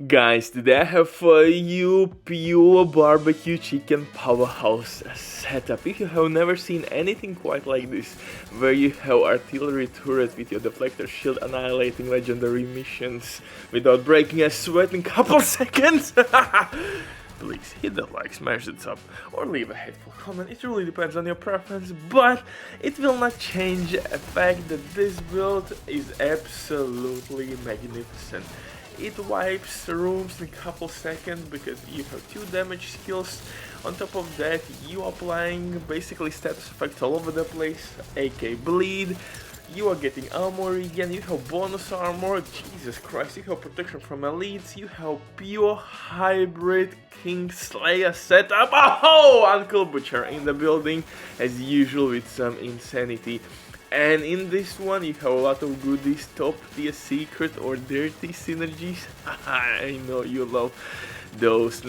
Guys, today I have for you pure barbecue chicken powerhouse setup. If you have never seen anything quite like this, where you have artillery turret with your deflector shield annihilating legendary missions without breaking a sweat in couple seconds, please hit the like, smash the sub, or leave a hateful comment. It really depends on your preference, but it will not change the fact that this build is absolutely magnificent. It wipes rooms in a couple seconds because you have 2 damage skills. On top of that, you are applying basically status effects all over the place, aka bleed. You are getting armor again, you have bonus armor, Jesus Christ, you have protection from elites, you have pure hybrid King Slayer setup. Oh, Uncle Butcher in the building as usual with some insanity. And in this one you have a lot of goodies, top tier secret or dirty synergies. I know you love those.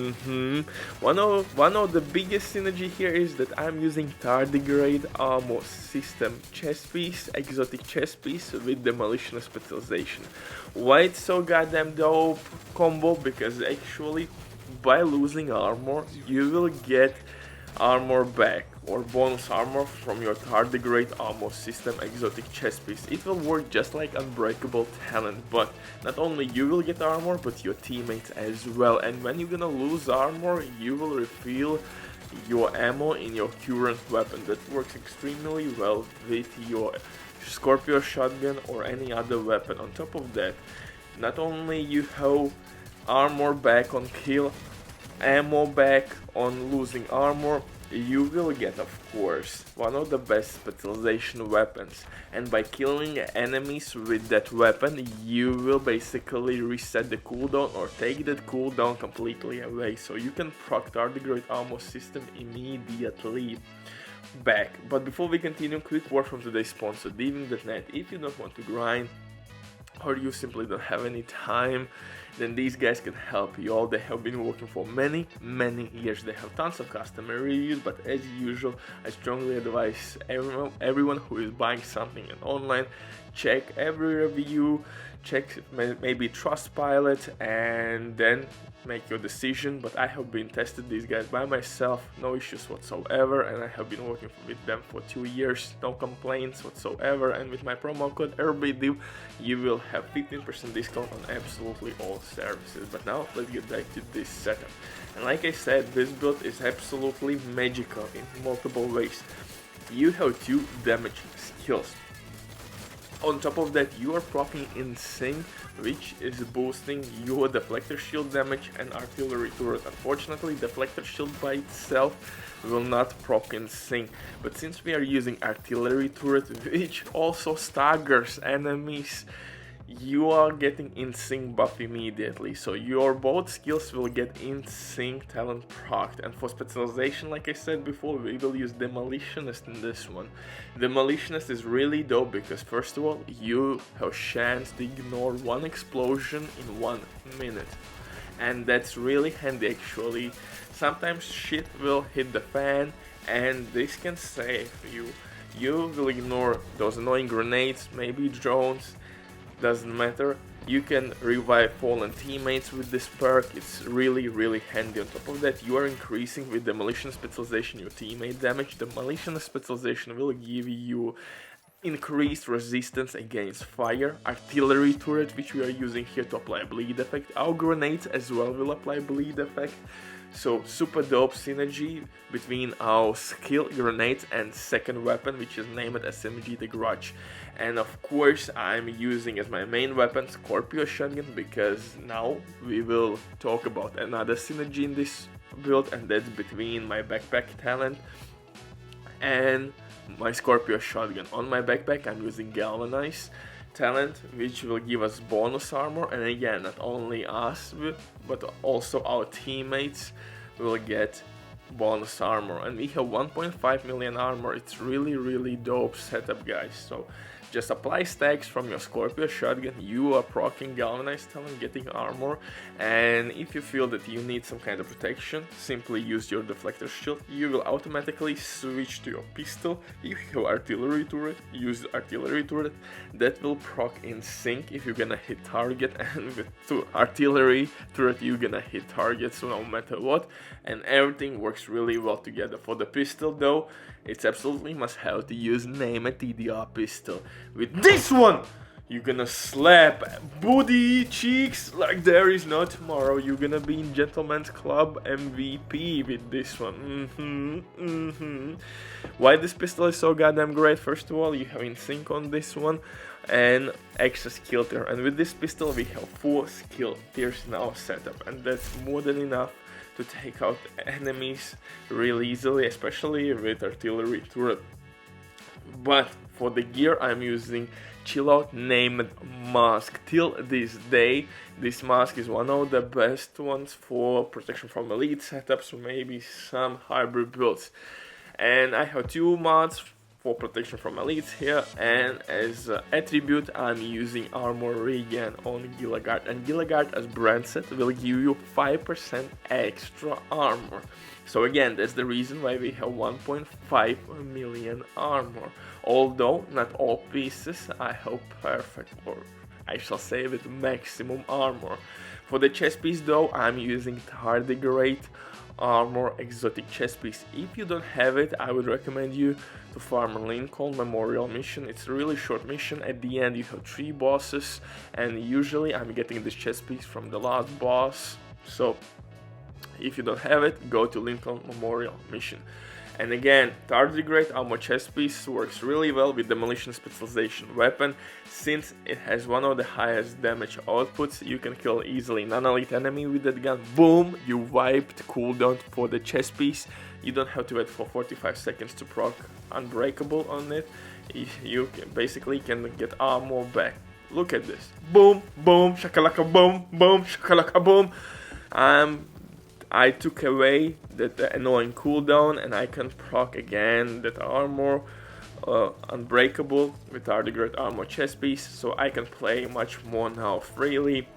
One of the biggest synergy here is that I'm using Tardigrade armor system chest piece, exotic chest piece with demolition specialization. Why it's so goddamn dope combo? Because actually by losing armor you will get armor back or bonus armor from your Tardigrade armor system exotic chest piece. It will work just like unbreakable talent, but not only you will get armor but your teammates as well. And when you're gonna lose armor, you will refill your ammo in your current weapon. That works extremely well with your Scorpio shotgun or any other weapon. On top of that, not only you have armor back on kill, ammo back on losing armor, you will get, of course, one of the best specialization weapons, and by killing enemies with that weapon you will basically reset the cooldown or take that cooldown completely away, so you can proc Tardigrade armor system immediately back. But before we continue, quick word from today's sponsor, Diving.net. If you don't want to grind or you simply don't have any time, then these guys can help you all. They have been working for many years. They have tons of customer reviews, but as usual I strongly advise everyone who is buying something online, check every review, check maybe Trustpilot, and then make your decision. But I have been tested these guys by myself, no issues whatsoever, and I have been working with them for 2 years, no complaints whatsoever. And with my promo code RBDIV you will have 15% discount on absolutely all services. But now let's get back to this setup. And like I said, this build is absolutely magical in multiple ways. You have 2 damage skills. On top of that, you are proccing Insane, which is boosting your deflector shield damage and artillery turret. Unfortunately, deflector shield by itself will not proc Insane, but since we are using artillery turret, which also staggers enemies, you are getting Insane buff immediately, so your both skills will get Insane talent procced. And for specialization, like I said before, we will use Demolitionist in this one. Demolitionist is really dope because first of all, you have chance to ignore 1 explosion in 1 minute, and that's really handy actually. Sometimes shit will hit the fan and this can save you. You will ignore those annoying grenades, maybe drones, doesn't matter. You can revive fallen teammates with this perk. It's really handy. On top of that, you are increasing with demolition specialization your teammate damage. Demolition specialization will give you increased resistance against fire, artillery turret, which we are using here to apply bleed effect. Our grenades as well will apply bleed effect. So super dope synergy between our skill grenades and second weapon, which is named SMG the Grudge. And of course I'm using as my main weapon Scorpio shotgun, because now we will talk about another synergy in this build, and that's between my backpack talent and my Scorpio shotgun. On my backpack I'm using Galvanize talent, which will give us bonus armor, and again not only us but also our teammates will get bonus armor, and we have 1.5 million armor. It's really dope setup, guys. So just apply stacks from your Scorpio shotgun, you are proccing Galvanize talent, getting armor, and if you feel that you need some kind of protection, simply use your deflector shield. You will automatically switch to your pistol. If you have artillery turret, use artillery turret. That will proc in sync if you're gonna hit target, and with artillery turret you're gonna hit target, so no matter what, and everything works really well together. For the pistol though, it's absolutely must have to use NEMESIS TDR pistol. With this one, you're gonna slap booty cheeks like there is no tomorrow. You're gonna be in Gentleman's Club MVP with this one. Why this pistol is so goddamn great? First of all, you have in sync on this one and extra skill tier, and with this pistol we have 4 skill tiers now set up, and that's more than enough to take out enemies really easily, especially with artillery turret. But for the gear, I'm using Chill Out named mask. Till this day, this mask is one of the best ones for protection from elite setups, or maybe some hybrid builds. And I have 2 mods for protection from elites here, and as attribute I'm using armor regen on Gilligard, and Gilligard as brand set will give you 5% extra armor. So again, that's the reason why we have 1.5 million armor, although not all pieces I have perfect, or I shall say with maximum armor. For the chest piece though, I'm using Tardigrade armor exotic chest piece. If you don't have it, I would recommend you to farm Lincoln Memorial mission. It's a really short mission. At the end you have 3 bosses, and usually I'm getting this chest piece from the last boss. So if you don't have it, go to Lincoln Memorial mission. And again, Tardigrade armor chest piece works really well with demolition specialization weapon. Since it has one of the highest damage outputs, you can kill easily non-elite enemy with that gun. Boom, you wiped cooldown for the chest piece. You don't have to wait for 45 seconds to proc unbreakable on it. You basically can get armor back. Look at this. Boom, boom, shakalaka boom, boom, shakalaka boom. I took away that annoying cooldown, and I can proc again that armor unbreakable with Tardigrade armor chest piece, so I can play much more now freely,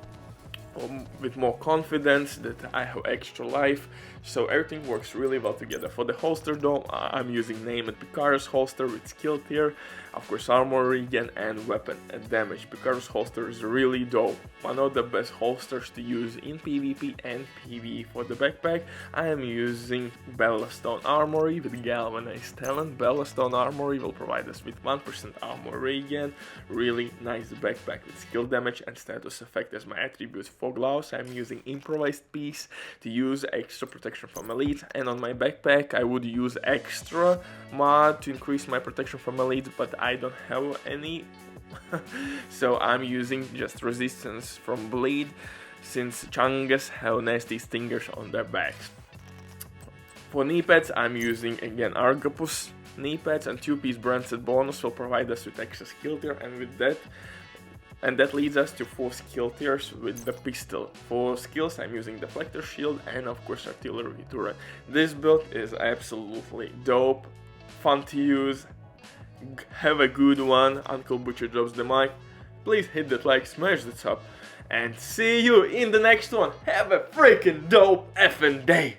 with more confidence that I have extra life. So everything works really well together. For the holster though, I'm using NEMESIS Picar's holster with skill tier, of course armor regen and weapon and damage. Picar's holster is really dope, one of the best holsters to use in PvP and PvE. For the backpack, I am using Bellastone Armory with Galvanize talent. Bellastone Armory will provide us with 1% armor regen, really nice backpack with skill damage and status effect as my attribute. For gloves, I'm using improvised piece to use extra protection from elite, and on my backpack I would use extra mod to increase my protection from elite, but I don't have any so I'm using just resistance from bleed, since Chungus have nasty stingers on their backs. For knee pads, I'm using again Argopus knee pads, and 2-piece branded bonus will provide us with extra skill tier, and that leads us to 4 skill tiers with the pistol. For skills, I'm using deflector shield and of course artillery turret. This build is absolutely dope, fun to use. Have a good one. Uncle Butcher drops the mic. Please hit that like, smash the top, and see you in the next one. Have a freaking dope effing day.